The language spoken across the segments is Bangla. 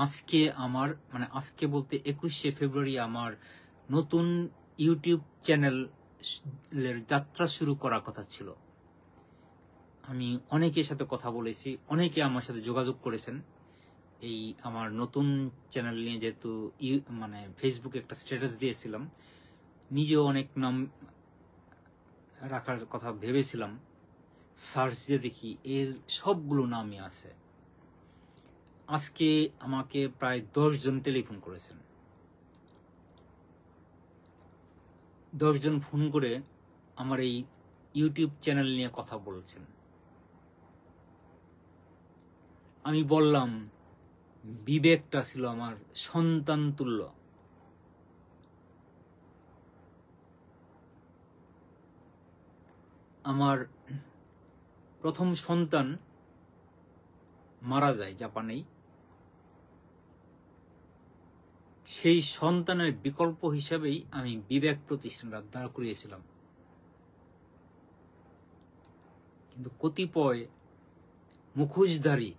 আজকে আমার আজকে বলতে 21শে ফেব্রুয়ারি আমার নতুন ইউটিউব চ্যানেলের যাত্রা শুরু করার কথা ছিল। আমি অনেকের সাথে কথা বলেছি, অনেকে আমার সাথে যোগাযোগ করেছেন এই আমার নতুন চ্যানেল নিয়ে। যেহেতু ফেসবুকে একটা স্ট্যাটাস দিয়েছিলাম, নিজেও অনেক নাম রাখার কথা ভেবেছিলাম, সার্চ দিয়ে দেখি এর সবগুলো নামই আছে। আজকে আমাকে প্রায় 10 জন টেলিফোন করেছেন। 10 জন ফোন করে আমার এই ইউটিউব চ্যানেল নিয়ে কথা বলছেন। আমি বললাম বিবেকটা ছিল আমার সন্তান তুল্য। আমার প্রথম সন্তান মারা যায় জাপানেই। সেই সন্তানের বিকল্প হিসাবেই আমি বিবেক প্রতিষ্ঠানটা দাঁড় করিয়েছিলাম। কিন্তু কতিপয় মুখোশধারী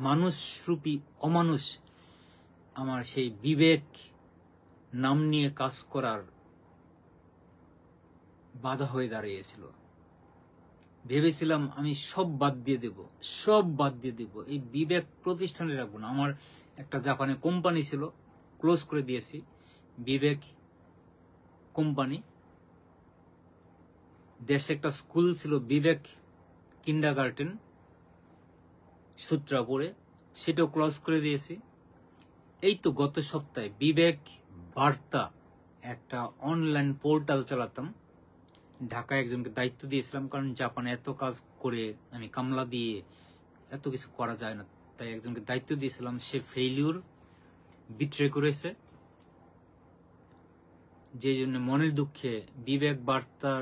মানুষরূপী অমানুষ আমার সেই বিবেক নাম নিয়ে কাজ করার বাধা হয়ে দাঁড়িয়েছিল। ভেবেছিলাম আমি সব বাদ দিয়ে দেব, এই বিবেক প্রতিষ্ঠানে রাখবো না। আমার একটা জাপানে কোম্পানি ছিল, ক্লোজ করে দিয়েছি। বিবেক কোম্পানি। দেশে একটা স্কুল ছিল বিবেক কিন্ডারগার্টেন সূত্রাপুরে, সেটাও ক্লোজ করে দিয়েছি। এই তো গত সপ্তাহে বিবেক বার্তা একটা অনলাইন পোর্টাল চালাতাম। ঢাকায় একজনকে দায়িত্ব দিয়েছিলাম, কারণ জাপানে এত কাজ করে আমি কামলা দিয়ে এত কিছু করা যায় না, তাই একজনকে দায়িত্ব দিয়েছিলাম। সে ফেইলিউর বিট্রে করেছে, যে জন্য মনের দুঃখে বিবেক বার্তার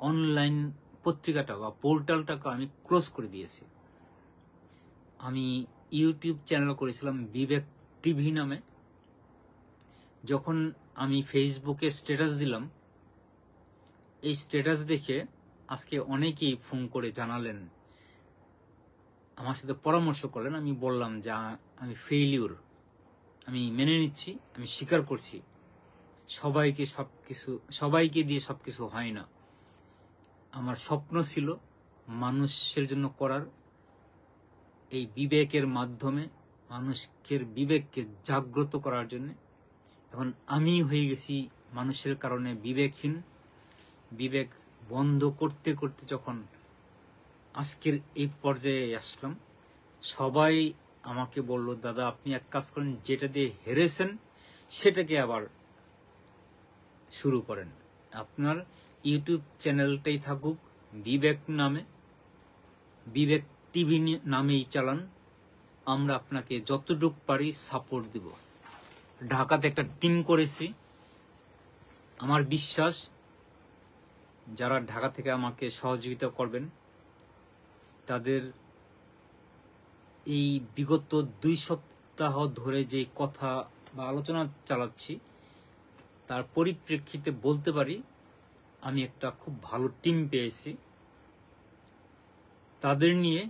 অনলাইন পত্রিকাটা বা পোর্টালটাকে আমি ক্লোজ করে দিয়েছি। আমি ইউটিউব চ্যানেল করেছিলাম বিবেক টিভি নামে। যখন আমি ফেসবুকে স্ট্যাটাস দিলাম, এই স্ট্যাটাস দেখে আজকে অনেকেই ফোন করে জানালেন, আমার সাথে পরামর্শ করলেন। আমি বললাম যে আমি ফেইলিউর, আমি মেনে নিচ্ছি, আমি স্বীকার করছি। সবাইকে দিয়ে সবকিছু হয় না। আমার স্বপ্ন ছিল মানুষের জন্য করার, এই বিবেকের মাধ্যমে মানুষের বিবেককে জাগ্রত করার জন্য। এখন আমি হয়ে গেছি মানুষের কারণে বিবেকহীন। বিবেক বন্ধ করতে করতে যখন আজকের এই পর্যায়ে আসলাম, সবাই আমাকে বলল, দাদা আপনি এক কাজ করেন, যেটা দিয়ে হেরেছেন সেটাকে আবার শুরু করেন। আপনার ইউটিউব চ্যানেলটাই থাকুক বিবেক নামে, বিবেক টিভি নামেই চালান। আমরা আপনাকে যতটুকু পারি সাপোর্ট দিব। ঢাকাতে একটা টিম করেছি। আমার বিশ্বাস যারা ঢাকা থেকে আমাকে সহযোগিতা করবেন, তাদের এই বিগত 2 সপ্তাহ ধরে যে কথা বা আলোচনা চালাচ্ছি, তার পরিপ্রেক্ষিতে বলতে পারি আমি একটা খুব ভালো টিম পেয়েছি। তাদের নিয়ে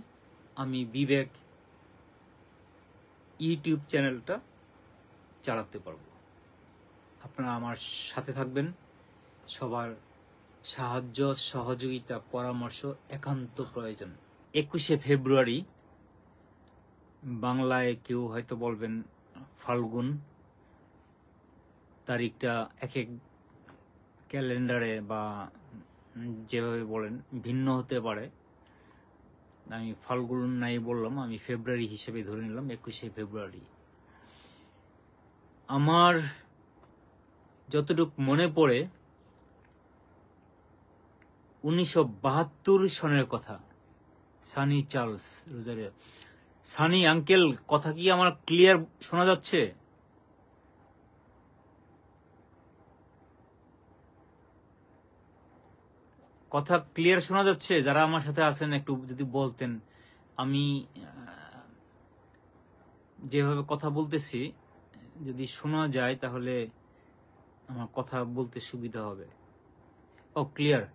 আমি বিবেক ইউটিউব চ্যানেলটা চালাতে পারব। আপনারা আমার সাথে থাকবেন। সবার সাহায্য, সহযোগিতা, পরামর্শ একান্ত প্রয়োজন। 21শে ফেব্রুয়ারি, বাংলায় কেউ হয়তো বলবেন ফাল্গুন, তারিখটা এক এক ক্যালেন্ডারে বা যেভাবে বলেন ভিন্ন হতে পারে। আমি ফাল্গুন নাই বললাম, আমি ফেব্রুয়ারি হিসেবে ধরে নিলাম 21শে ফেব্রুয়ারি। আমার যতটুকু মনে পড়ে 1972 সনের কথা। Sunny Charles Rozario. Sunny uncle, কথা কি আমার ক্লিয়ার শোনা যাচ্ছে? কথা ক্লিয়ার শোনা যাচ্ছে? যারা আমার সাথে আছেন একটু যদি বলতেন। আমি যেভাবে কথা বলতেছি যদি শোনা যায় তাহলে আমার কথা বলতে সুবিধা হবে। ও ক্লিয়ার।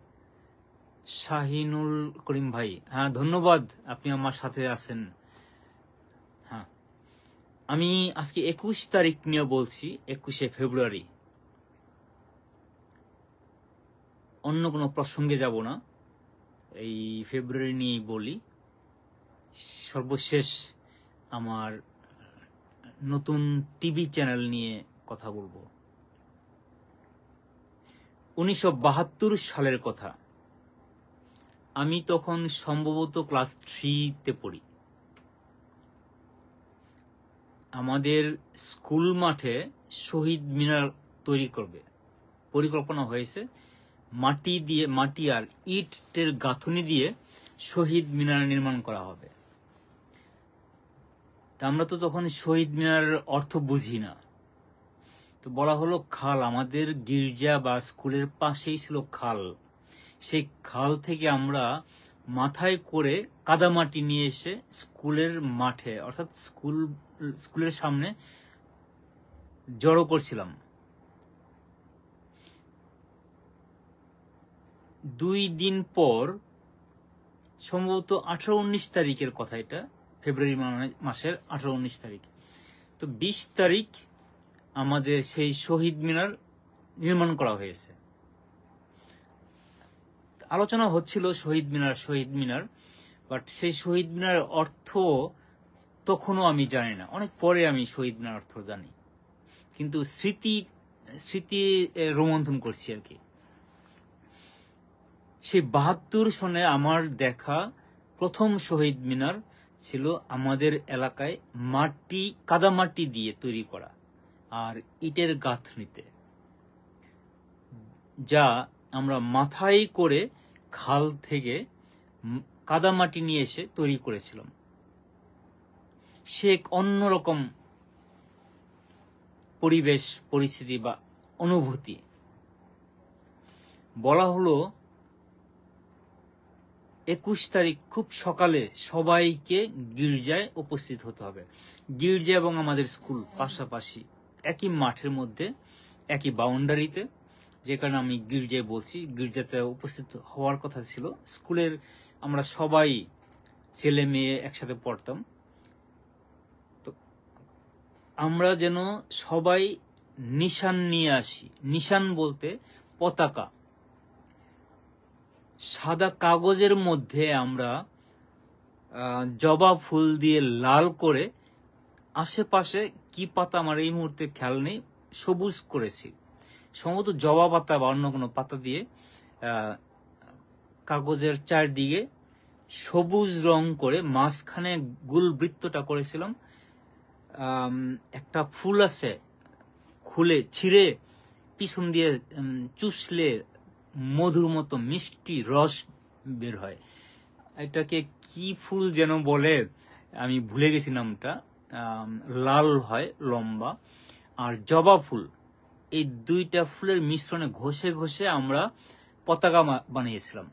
শাহিনুল করিম ভাই, হ্যাঁ ধন্যবাদ, আপনি আমার সাথে আছেন। হ্যাঁ, আমি আজকে 21 তারিখ নিয়ে বলছি, 21শে ফেব্রুয়ারি। অন্য কোনো প্রসঙ্গে যাব না, এই ফেব্রুয়ারি নিয়েই বলি। সর্বশেষ আমার নতুন টিভি চ্যানেল নিয়ে কথা বলবো। 1972 সালের কথা। আমি তখন সম্ভবত ক্লাস 3-তে পড়ি। আমাদের স্কুল মাঠে শহীদ মিনার তৈরি করবে পরিকল্পনা হয়েছে। মাটি আর ইটের গাঁথুনি দিয়ে শহীদ মিনার নির্মাণ করা হবে। তা আমরা তো তখন শহীদ মিনার অর্থ বুঝি না। তো বলা হলো খাল, আমাদের গির্জা বা স্কুলের পাশেই ছিল খাল। সেই খাল থেকে আমরা মাথায় করে কাদামাটি নিয়ে এসে স্কুলের মাঠে অর্থাৎ স্কুলের সামনে জড়ো করছিলাম। 2 দিন পর, সম্ভবত 18-19 তারিখের কথা, এটা ফেব্রুয়ারি মাসের 18-19 তারিখ। তো 20 তারিখ আমাদের সেই শহীদ মিনার নির্মাণ করা হয়েছে। আলোচনা হচ্ছিল শহীদ মিনার, বাট সেই শহীদ মিনার অর্থ তখনও আমি জানি না। অনেক পরে আমি শহীদ মিনার অর্থ জানি, কিন্তু স্মৃতি রোমন্থন করছি আর কি। সেই 72 সনে আমার দেখা প্রথম শহীদ মিনার ছিল আমাদের এলাকায় কাদামাটি দিয়ে তৈরি করা আর ইটের গাঁথনিতে, যা আমরা মাথায় করে খাল থেকে কাদামাটি নিয়ে এসে তৈরি করেছিলাম। সে এক অন্যরকম পরিবেশ, পরিস্থিতি বা অনুভূতি। বলা হলো 21 তারিখ খুব সকালে সবাইকে গির্জায় উপস্থিত হতে হবে। গির্জা এবং আমাদের স্কুল পাশাপাশি, একই মাঠের মধ্যে, একই বাউন্ডারিতে, যে কারণে আমি গির্জায় বলছি। গির্জাতে উপস্থিত হওয়ার কথা ছিল। স্কুলের আমরা সবাই ছেলে মেয়ে একসাথে পড়তাম। তো আমরা যেন সবাই নিশান নিয়ে আসি। নিশান বলতে পতাকা। সাদা কাগজের মধ্যে আমরা জবা ফুল দিয়ে লাল করে, আশেপাশে কি পাতা আমার এই মুহূর্তে খেয়াল নেই, সবুজ করেছি। সম্ভবত জবা পাতা বা অন্য কোনো পাতা দিয়ে কাগজের চারদিকে সবুজ রং করে মাঝখানে গোল বৃত্তটা করেছিলাম। একটা ফুল আছে, ছিঁড়ে পিছন দিয়ে চুষলে মধুর মতো মিষ্টি রস বের হয়। এটাকে কি ফুল যেন বলে, আমি ভুলে গেছি নামটা। লাল হয়, লম্বা। আর জবা ফুল, এই দুইটা ফুলের মিশ্রণে ঘষে ঘষে আমরা পতাকা বানিয়েছিলাম।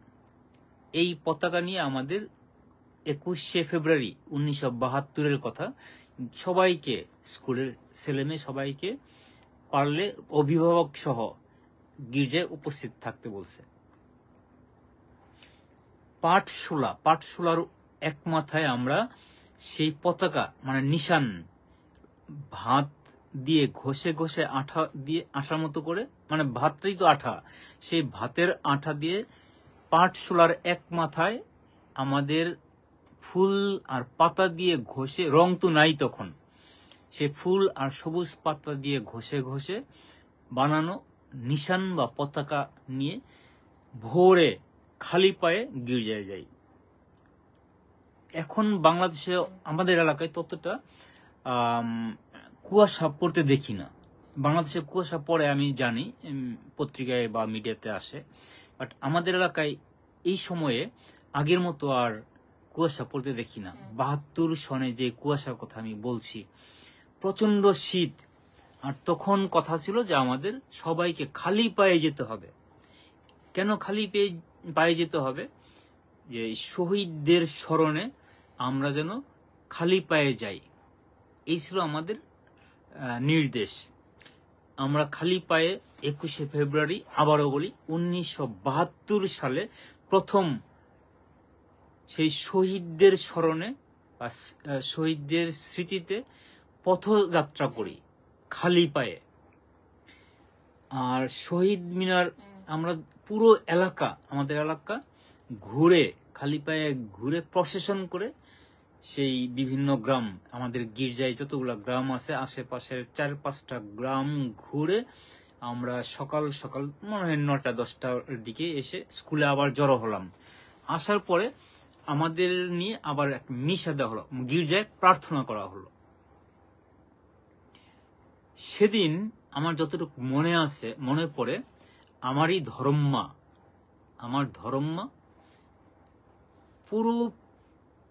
এই পতাকা নিয়ে আমাদের 21শে ফেব্রুয়ারি 1972-এর কথা সবাইকে, স্কুলের ছেলেমেয়ে সবাইকে পারলে অভিভাবক সহ গির্জায় উপস্থিত থাকতে বলছে। পাঠশোলার এক মাথায় আমরা সেই পতাকা মানে নিশান ভাত দিয়ে ঘষে ঘষে আঠার মতো করে, মানে ভাতটাই তো আঠা, সেই ভাতের আঠা দিয়ে পাঠশোলার এক মাথায় আমাদের ফুল আর পাতা দিয়ে ঘষে, রং তো নাই তখন, সে ফুল আর সবুজ পাতা দিয়ে ঘষে ঘষে বানানো নিশান বা পতাকা নিয়ে ভোরে খালি পায়ে গির্জায় যাই। এখন বাংলাদেশে আমাদের এলাকায় ততটা কুয়াশা পড়তে দেখি না। বাংলাদেশে কুয়াশা পড়ে আমি জানি, পত্রিকায় বা মিডিয়াতে আসে, বাট আমাদের এলাকায় এই সময়ে আগের মতো আর কুয়াশা পড়তে দেখি না। 72 সনে যে কুয়াশার কথা আমি বলছি, প্রচন্ড শীত। আর তখন কথা ছিল যে আমাদের সবাইকে খালি পায়ে যেতে হবে। কেন খালি পায়ে যেতে হবে? যে শহীদদের স্মরণে আমরা যেন খালি পায়ে যাই, এই ছিল আমাদের নির্দেশ। আমরা খালি পায়ে 21শে ফেব্রুয়ারি, আবারও বলি 1972 সালে প্রথম সেই শহীদদের স্মরণে বা শহীদদের স্মৃতিতে পথযাত্রা করি খালি পায়ে। আর শহীদ মিনার আমরা পুরো এলাকা, আমাদের এলাকা ঘুরে, খালি পায়ে ঘুরে প্রসেশন করে সেই বিভিন্ন গ্রাম, আমাদের গির্জায় যতগুলো গ্রাম আছে আশেপাশের 4-5টা গ্রাম ঘুরে আমরা সকাল সকাল মনে হয় 9টা-10টার দিকে এসে স্কুলে আবার জড়ো হলাম। আসার পরে আমাদের নিয়ে আবার এক মিশা দেওয়া হলো, গির্জায় প্রার্থনা করা হলো। সেদিন আমার যতটুকু মনে আছে, মনে পড়ে, আমার ধর্মমা পুরো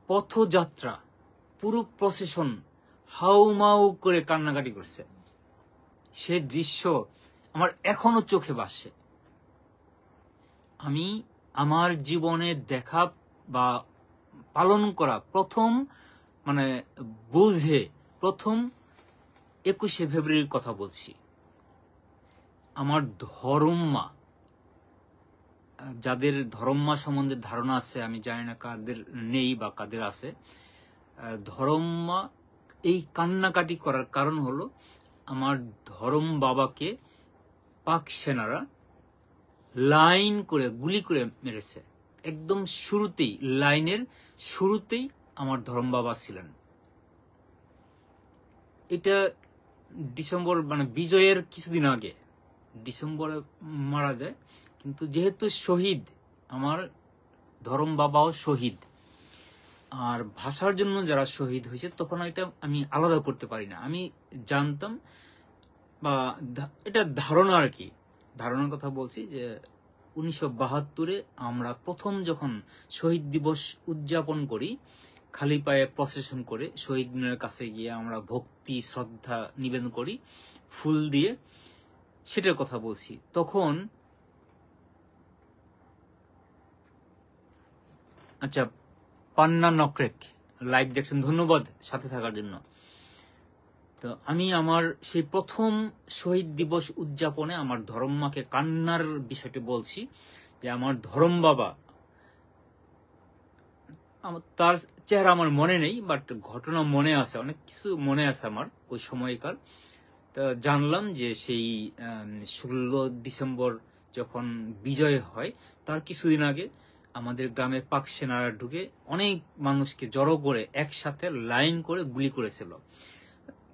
পথযাত্রা, পুরো প্রসেশন হাউমাউ করে কান্নাকাটি করছে। সে দৃশ্য আমার এখনো চোখে ভাসছে। আমি আমার জীবনে দেখা বা পালন করা প্রথম প্রথম 21শে ফেব্রুয়ারির কথা বলছি। আমার ধর্মমা, যাদের ধর্মমা সম্বন্ধে ধারণা আছে আমি জানি না কাদের নেই বা কাদের আছে, ধর্মমা এই কান্নাকাটি করার কারণ হলো আমার ধর্ম বাবাকে পাক সেনারা লাইন করে গুলি করে মেরেছে। একদম শুরুতেই, লাইনের শুরুতেই আমার ধর্ম বাবা ছিলেন। এটা ডিসেম্বর বিজয়ের কিছুদিন আগে, ডিসেম্বরে মারা যায়। কিন্তু যেহেতু শহীদ, আমার ধর্ম বাবাও শহীদ, আর ভাষার জন্য যারা শহীদ হয়েছে তখন এটা আমি আলাদা করতে পারি না। আমি জানতাম বা এটা ধারণা আর কি, ধারণার কথা বলছি যে 1972-এ আমরা প্রথম যখন শহীদ দিবস উদযাপন করি, খালি পায়ে প্রসেশন করে শহীদ মিনারের কাছে গিয়ে আমরা ভক্তি শ্রদ্ধা নিবেদন করি ফুল দিয়ে, সেটার কথা বলছি। তখন আচ্ছা, পান্না নকরেক লাইভ দেখছেন, ধন্যবাদ সাথে থাকার জন্য। তো আমি আমার সেই প্রথম শহীদ দিবস উদযাপনে আমার ধর্মমাকে কান্নার বিষয়টি বলছি যে আমার ধর্ম বাবা, তার চেহারা আমার মনে নেই, বাট ঘটনা মনে আছে, অনেক কিছু মনে আছে আমার ওই সময়কার। তো জানলাম যে সেই 16 ডিসেম্বর যখন বিজয় হয় তার কিছুদিন আগে আমাদের গ্রামে পাক সেনারা ঢুকে অনেক মানুষকে জড়ো করে একসাথে লাইন করে গুলি করেছিল।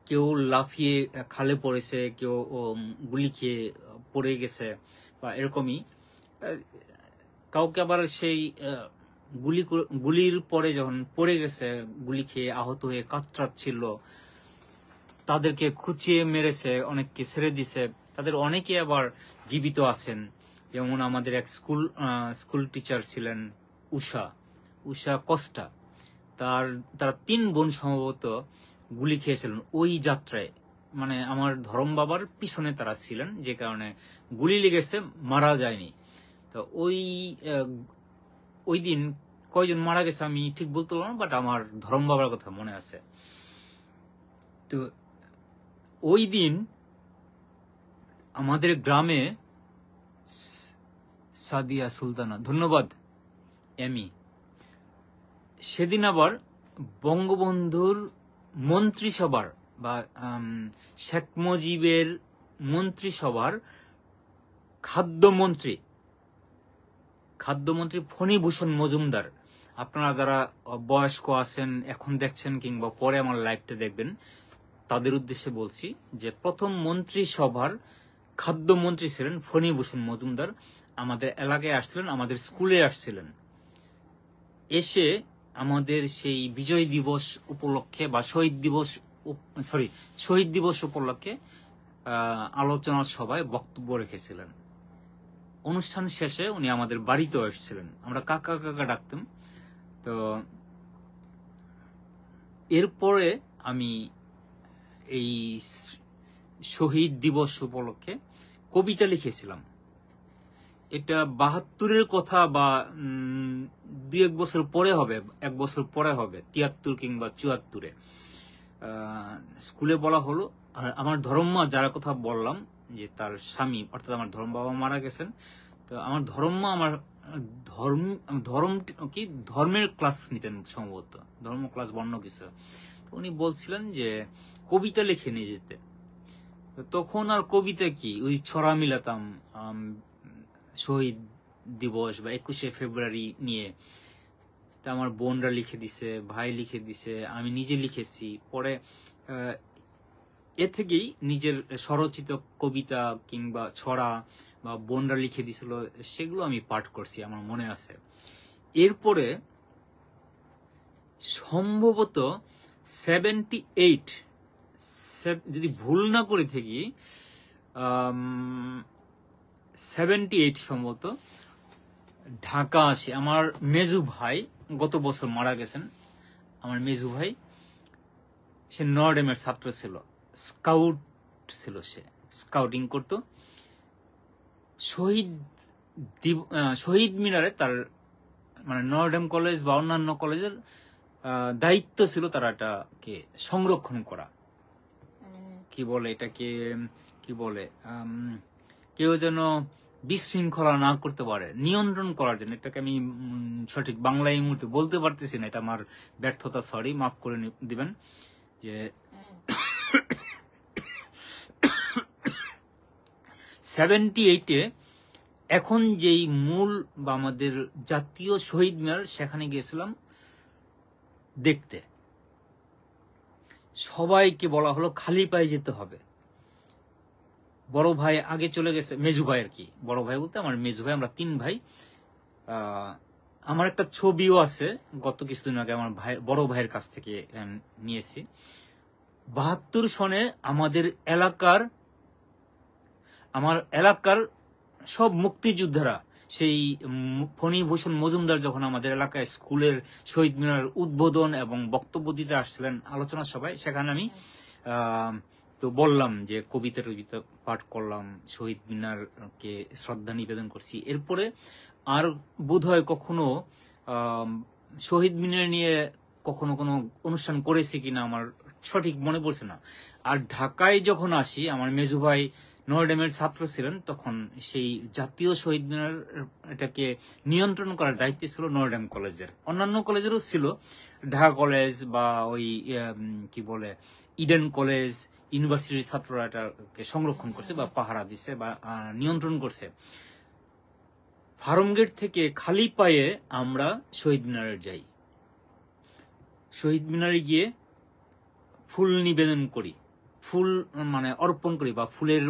কেউ লাফিয়ে খালে পড়েছে, কেউ গুলি খেয়ে পড়ে গেছে বা এরকমই। কাউকে আবার সেই গুলির পরে যখন পড়ে গেছে, গুলি খেয়ে আহত হয়ে কাতরাচ্ছিল, তাদেরকে খুঁচিয়ে মেরেছে, অনেককে ছেড়ে দিছে। তাদের অনেকে আবার জীবিত আছেন। যেমন আমাদের এক স্কুল টিচার ছিলেন উষা কস্টা, তারা 3 বোন সম্ভবত গুলি খেয়েছিলেন ওই যাত্রায়। আমার ধর্ম বাবার পিছনে তারা ছিলেন, যে কারণে গুলি লেগেছে, মারা যায়নি। তো ওই দিন কয়জন মারা গেছে আমি ঠিক বলতে পারবো না, বাট আমার ধর্ম বাবার কথা মনে আছে। তো ওই দিন আমাদের গ্রামে সাদিয়া সুলতানা, ধন্যবাদ এমি, সেদিন আবার বঙ্গবন্ধুর মন্ত্রিসভার বা শেখ মুজিবের মন্ত্রিসভার খাদ্যমন্ত্রী ফণীভূষণ মজুমদার, আপনারা যারা বয়স্ক আছেন এখন দেখছেন কিংবা পরে আমার লাইভটা দেখবেন, তাদের উদ্দেশ্যে বলছি যে প্রথম মন্ত্রিসভার খাদ্যমন্ত্রী ছিলেন ফণীভূষণ মজুমদার। আমাদের এলাকায় আসছিলেন, আমাদের স্কুলে আসছিলেন। এসে আমাদের সেই বিজয় দিবস উপলক্ষে বা শহীদ দিবস উপলক্ষে আলোচনা সভায় বক্তব্য রেখেছিলেন। অনুষ্ঠান শেষে উনি আমাদের বাড়িতেও এসেছিলেন, আমরা কাকা কাকা ডাকতাম। তো এরপরে আমি এই শহীদ দিবস উপলক্ষে কবিতা লিখেছিলাম। এটা 72-এর কথা বা 2-1 বছর পরে হবে, 1 বছর পরে হবে, 73 কিংবা 74-এ স্কুলে বলা হলো। আর আমার ধর্মমা, যার কথা বললাম যে তার স্বামী অর্থাৎ আমার ধর্ম বাবা মারা গেছেন, তো আমার ধর্মমা আমার ধর্মের ক্লাস নিতেন, সম্ভবত ধর্ম ক্লাস বর্ণ কিছু। উনি বলছিলেন যে কবিতা লিখে নিয়ে যেতে। তখন আর কবিতা কি, ওই ছড়া মিলাতাম শহীদ দিবস বা 21শে ফেব্রুয়ারি নিয়ে। তা আমার বোনরা লিখে দিছে, ভাই লিখে দিছে, আমি নিজে লিখেছি। পরে এ থেকেই নিজের স্বরচিত কবিতা কিংবা ছড়া বা বোনরা লিখে দিছিল, সেগুলো আমি পাঠ করছি, আমার মনে আছে। এরপরে সম্ভবত 78, যদি ভুল না করে থাকি 78 সম্ভবত ঢাকা আসে। আমার মেজু ভাই গত বছর মারা গেছেন। আমার মেজু ভাই, সে নর্ডেমের ছাত্র ছিল, স্কাউট ছিল, সে স্কাউটিং করত। শহীদ মিনারে তার মানে নর্ডেম কলেজ বা অন্যান্য কলেজের দায়িত্ব ছিল তারা এটাকে সংরক্ষণ করা। কি বলে এটাকে, কি বলে, কেউ যেন বিশৃঙ্খলা না করতে পারে, নিয়ন্ত্রণ করার জন্য। এটাকে আমি সঠিক বাংলায় এই মুহূর্তে বলতে পারতেছি না, এটা আমার ব্যর্থতা, সরি, মাফ করে দিবেন। যে 78-এ এখন যেই মূল বা আমাদের জাতীয় শহীদ মিনার, সেখানে গিয়েছিলাম দেখতে। সবাইকে বলা হলো খালি পায়ে যেতে হবে। বড় ভাই আগে চলে গেছে, মেজু ভাই আর কি, বড় ভাই বলতে আমার মেজু ভাই, আমরা 3 ভাই। আমার একটা ছবিও আছে, গত কিছুদিন আগে আমার ভাই, বড় ভাইয়ের কাছ থেকে নিয়েছি। 72 সনে আমার এলাকার সব মুক্তিযোদ্ধারা, সেই ফণীভূষণ মজুমদার যখন আমাদের এলাকায় স্কুলের শহীদ মিনার উদ্বোধন এবং বক্তব্য দিতে আসছিলেন আলোচনা সভায়, সেখানে আমি তো বললাম যে কবিতা পাঠ করলাম, শহীদ মিনারকে শ্রদ্ধা নিবেদন করছি। এরপরে আর বোধহয় কখনো শহীদ মিনার নিয়ে কখনো কোনো অনুষ্ঠান করেছি কিনা আমার সঠিক মনে পড়ছে না। আর ঢাকায় যখন আসি, আমার মেজু ভাই নর্ডেমের ছাত্র ছিলেন, তখন সেই জাতীয় শহীদ মিনার এটাকে নিয়ন্ত্রণ করার দায়িত্ব ছিল নর্ডেম কলেজের। অন্যান্য কলেজেরও ছিল, ঢাকা কলেজ বা ওই কি বলে ইডেন কলেজ, ইউনিভার্সিটির ছাত্ররা এটাকে সংরক্ষণ করছে বা পাহারা দিছে বা নিয়ন্ত্রণ করছে। ফার্মগেট থেকে খালি পায়ে আমরা শহীদ মিনারে যাই। শহীদ মিনারে গিয়ে ফুল নিবেদন করি, ফুল মানে অর্পণ করি, বা ফুলের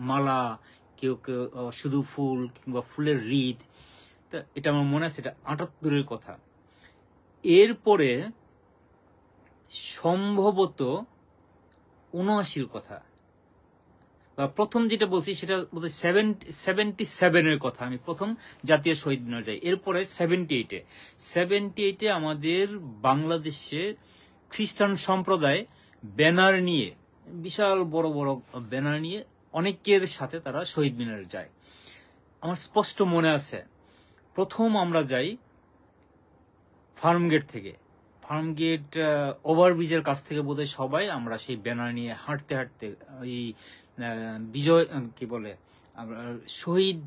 মালা, কেউ কেউ শুধু ফুল কিংবা ফুলের রিদ। এটা আমার মনে আছে, এটা 78-এর কথা। এরপরে সম্ভবত 79-র কথা, বা প্রথম যেটা বলছি সেটা বলতে 77-এর কথা। আমি প্রথম জাতীয় শহীদ মিনার যাই। এরপরে 78-এ আমাদের বাংলাদেশে খ্রিস্টান সম্প্রদায় ব্যানার নিয়ে, বিশাল বড় বড় ব্যানার নিয়ে অনেকের সাথে তারা শহীদ মিনারে যায়। আমার স্পষ্ট মনে আছে, প্রথম আমরা যাই ফার্মগেট থেকে, ফার্মগেট ওভারব্রিজের কাছ থেকে বোধহয় সবাই আমরা সেই ব্যানার নিয়ে হাঁটতে হাঁটতে ওই বিজয় কি বলে শহীদ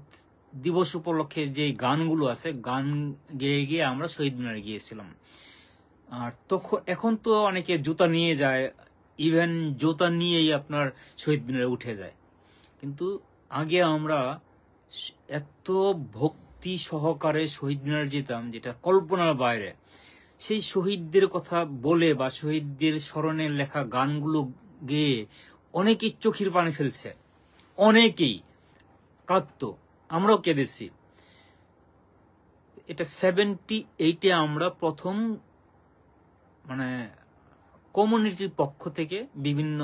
দিবস উপলক্ষে যে গানগুলো আছে, গান গেয়ে গিয়ে আমরা শহীদ মিনারে গিয়েছিলাম। আর তখন এখন তো অনেকে জুতা নিয়ে যায়, ইভেন জুতা নিয়েই আপনার শহীদ মিনারে উঠে যায়, কিন্তু আগে আমরা এত ভক্তি সহকারে শহীদ মিনারে যেতাম যেটা কল্পনার বাইরে। সেই শহীদদের কথা বলে বা শহীদদের স্মরণে লেখা গানগুলো গেয়ে অনেকেই চোখের পানি ফেলছে, অনেকেই কাঁদতো, আমরাও কেঁদেছি। এটা 78-এ আমরা প্রথম মানে কমিউনিটির পক্ষ থেকে, বিভিন্ন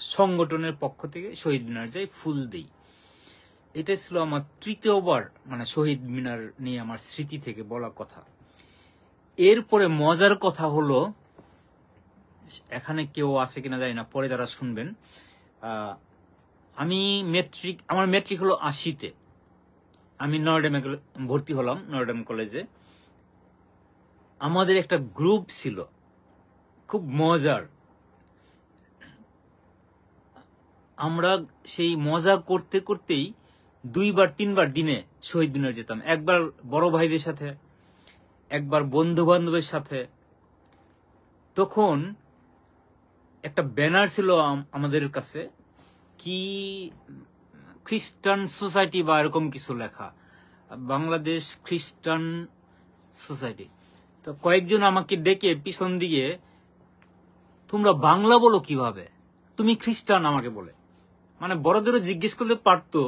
সংগঠনের পক্ষ থেকে শহীদ মিনার যাই, ফুল দিই। এটা ছিল আমার তৃতীয়বার মানে শহীদ মিনার নিয়ে আমার স্মৃতি থেকে বলা কথা। এরপরে মজার কথা হলো, এখানে কেউ আছে কিনা জানি না, পরে যারা শুনবেন, আমি আমার মেট্রিক হলো 80-তে, আমি নর্ডেমে ভর্তি হলাম, নর্ডেম কলেজে। আমাদের একটা গ্রুপ ছিল খুব মজার, আমরা সেই মজা করতে করতেই 2-3বার দিনে শহীদ মিনার যেতাম। একবার বড় ভাইদের সাথে, একবার বন্ধু বান্ধবের সাথে। তখন একটা ব্যানার ছিল আমাদের কাছে, কি খ্রিস্টান সোসাইটি বা এরকম কিছু লেখা, বাংলাদেশ খ্রিস্টান সোসাইটি। তো কয়েকজন আমাকে ডেকে পিছন দিকে, তোমরা বাংলা বলো কিভাবে, তুমি খ্রিস্টান আমাকে বলে, মানে বড়দেরও জিজ্ঞেস করতে পারতো,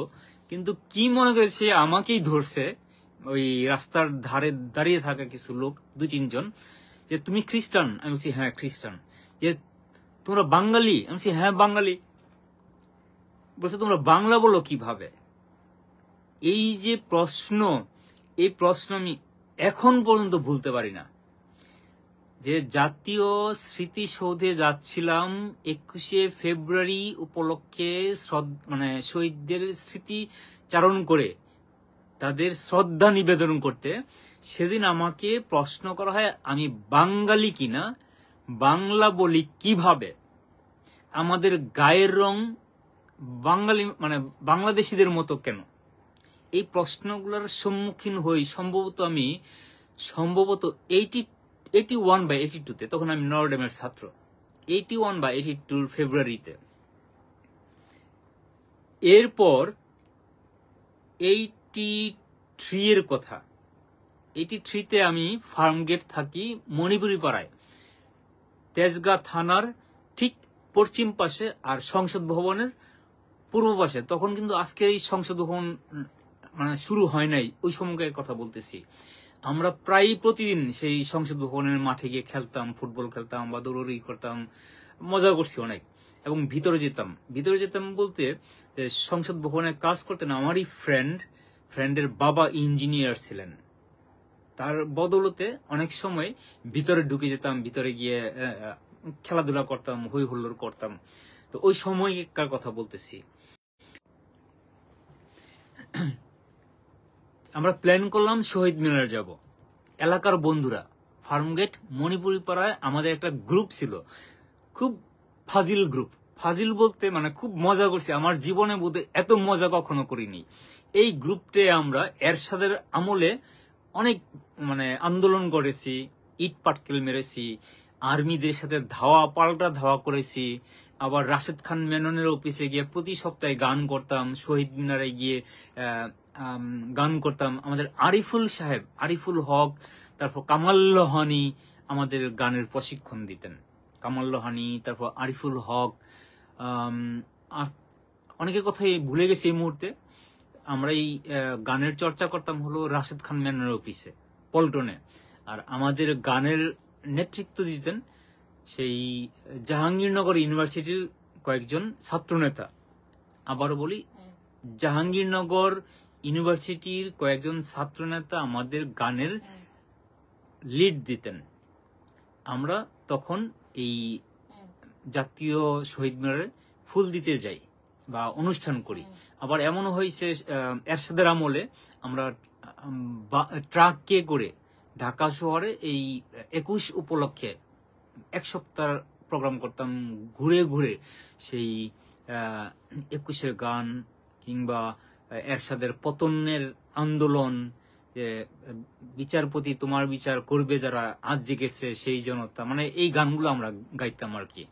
কিন্তু কি মনে করে সে আমাকেই ধরছে, ওই রাস্তার ধারে দাঁড়িয়ে থাকা কিছু লোক 2-3 জন, যে তুমি খ্রিস্টান, আমি বলছি হ্যাঁ খ্রিস্টান। যে তোমরা বাঙালি, আমি বলছি হ্যাঁ বাঙালি। বলছে তোমরা বাংলা বলো কিভাবে। এই যে প্রশ্ন, এই প্রশ্ন আমি এখন পর্যন্ত ভুলতে পারি না। যে জাতীয় স্মৃতিসৌধে যাচ্ছিলাম 21শে ফেব্রুয়ারি উপলক্ষে, মানে শহীদদের স্মৃতি চারণ করে তাদের শ্রদ্ধা নিবেদন করতে, সেদিন আমাকে প্রশ্ন করা হয় আমি বাঙালি কিনা, বাংলা বলি কিভাবে, আমাদের গায়ের রং বাঙালি মানে বাংলাদেশিদের মতো কেন। এই প্রশ্নগুলোর সম্মুখীন হই সম্ভবত 81/82-তে, তখন আমি নরডেমের ছাত্র, 81/82 ফেব্রুয়ারিতে। এরপর 83 এর কথা, 83-তে আমি ফার্মগেট থাকি মণিপুরি পাড়ায়, তেজগাঁ থানার ঠিক পশ্চিম পাশে, আর সংসদ ভবনের পূর্ব পাশে। তখন কিন্তু আজকের এই সংসদ ভবন মানে শুরু হয় নাই, ওই সময়কার কথা বলতেছি। আমরা প্রায় প্রতিদিন সেই সংসদ ভবনের মাঠে গিয়ে খেলতাম, ফুটবল খেলতাম বা দৌড়াদৌড়ি করতাম, মজা করছি অনেক। এবং ভিতরে যেতাম বলতে সংসদ ভবনে কাজ করতেন আমারই ফ্রেন্ডের বাবা ইঞ্জিনিয়ার ছিলেন, তার বদৌলতে অনেক সময় ভিতরে ঢুকে যেতাম, ভিতরে গিয়ে খেলাধুলা করতাম, হই হুল্লোড় করতাম। তো ওই সময়কার কথা বলতেছি। আমরা প্ল্যান করলাম শহীদ মিনার যাব, এলাকার বন্ধুরা, ফার্মগেট মণিপুরি পাড়ায় আমাদের একটা গ্রুপ ছিল, খুব ফাজিল গ্রুপ। ফাজিল বলতে মানে খুব মজা করছি, আমার জীবনে বোধহয় এত মজা কখনো করিনি। এই গ্রুপটে আমরা এরশাদের আমলে অনেক মানে আন্দোলন করেছি, ইট পাটকেল মেরেছি, আর্মিদের সাথে পাল্টা ধাওয়া করেছি। আবার রাশেদ খান মেননের অফিসে গিয়ে প্রতি সপ্তাহে গান করতাম, শহীদ মিনারে গিয়ে গান করতাম। আমাদের আরিফুল হক, তারপর কামাল লোহানী আমাদের গানের প্রশিক্ষণ দিতেন। কামাল লোহানী, তারপর আরিফুল হক, অনেকের কথাই ভুলে গেছি এই মুহূর্তে। আমরা এই গানের চর্চা করতাম হলো রাশেদ খান মেননের অফিসে পল্টনে। আর আমাদের গানের নেতৃত্ব দিতেন সেই জাহাঙ্গীরনগর ইউনিভার্সিটির কয়েকজন ছাত্রনেতা। আবারও বলি, জাহাঙ্গীরনগর ইউনিভার্সিটির কয়েকজন ছাত্রনেতা আমাদের গানের লিড দিতেন। আমরা তখন এই জাতীয় শহীদ মিনারে ফুল দিতে যাই বা অনুষ্ঠান করি। আবার এমনও হয়েছে এরশাদের আমলে আমরা ট্রাকে করে ঢাকা শহরে এই 21 উপলক্ষে 1 সপ্তাহ প্রোগ্রাম করতাম, ঘুরে ঘুরে সেই 21-এর গান কিংবা এরশাদের পতনের আন্দোলন, বিচারপতি তোমার বিচার করবে যারা, আজ জেগেছে সেই জনতা, মানে এই গানগুলো আমরা গাইতাম আর কি।